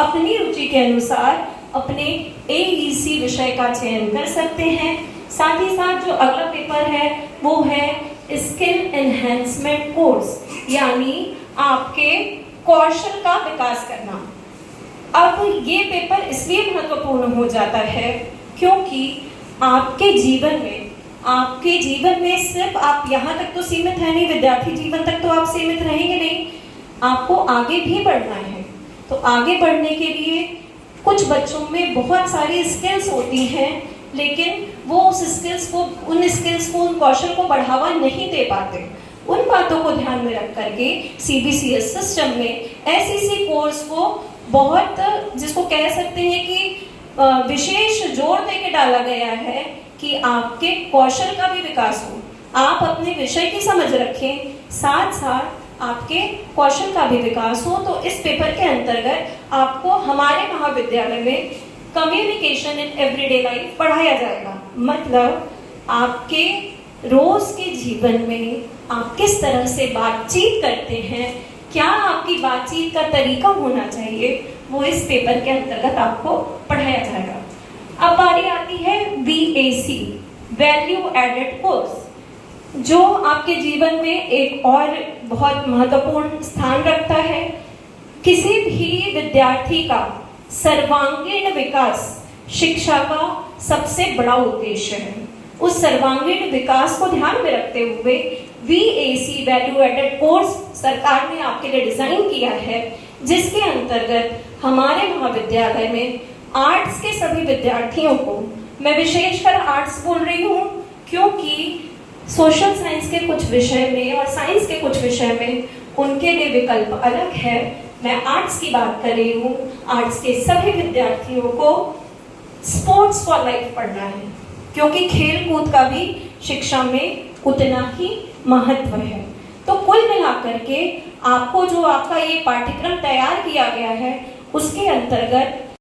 अपनी रुचि के अनुसार अपने AEC विषय का चयन कर सकते हैं। साथ ही साथ जो अगला पेपर है वो है स्किल एनहेंसमेंट कोर्स, यानी आपके कौशल का विकास करना। अब ये पेपर इसलिए महत्वपूर्ण हो जाता है क्योंकि आपके जीवन में सिर्फ आप यहाँ तक तो सीमित है नहीं, विद्यार्थी जीवन तक तो आप सीमित रहेंगे नहीं, आपको आगे भी बढ़ना है। तो आगे बढ़ने के लिए कुछ बच्चों में बहुत सारी स्किल्स होती हैं, लेकिन वो उन स्किल्स को, उन कौशल को बढ़ावा नहीं दे पाते। उन बातों को ध्यान में रख करके CBCS सिस्टम में SEC कोर्स को बहुत, जिसको कह सकते हैं कि विशेष जोर देके डाला गया है कि आपके कौशल का भी विकास हो, आप अपने विषय की समझ रखें, साथ साथ आपके कौशल का भी विकास हो। तो इस पेपर के अंतर्गत आपको हमारे महाविद्यालय में कम्युनिकेशन इन एवरीडे लाइफ पढ़ाया जाएगा। मतलब आपके रोज के जीवन में आप किस तरह से बातचीत करते हैं, क्या आपकी बातचीत का तरीका होना चाहिए, वो इस पेपर के अंतर्गत आपको पढ़ाया जाएगा। अब बारी आती है VAC, वैल्यू एडेड कोर्स, जो आपके जीवन में एक और बहुत महत्वपूर्ण स्थान रखता है। किसी भी विद्यार्थी का सर्वांगीण विकास शिक्षा का सबसे बड़ा उद्देश्य है। उस सर्वांगीण विकास को ध्यान में रखते हुए VAC, वैल्यू एडेड कोर्स, सरकार ने आपके लिए डिजाइन किया है, जिसके अंतर्गत हमारे महाविद्यालय में आर्ट्स के सभी विद्यार्थियों को, मैं विशेषकर आर्ट्स बोल रही हूँ क्योंकि सोशल साइंस के कुछ विषय में और साइंस के कुछ विषय में उनके लिए विकल्प अलग है। मैं आर्ट्स की बात कर रही हूँ। आर्ट्स के सभी विद्यार्थियों को स्पोर्ट्स फॉर लाइफ पढ़ना है, क्योंकि खेल कूद का भी शिक्षा में उतना ही महत्व है। तो कुल मिलाकर के आपको जो आपका ये पाठ्यक्रम तैयार किया गया है, उसके अंतर्गत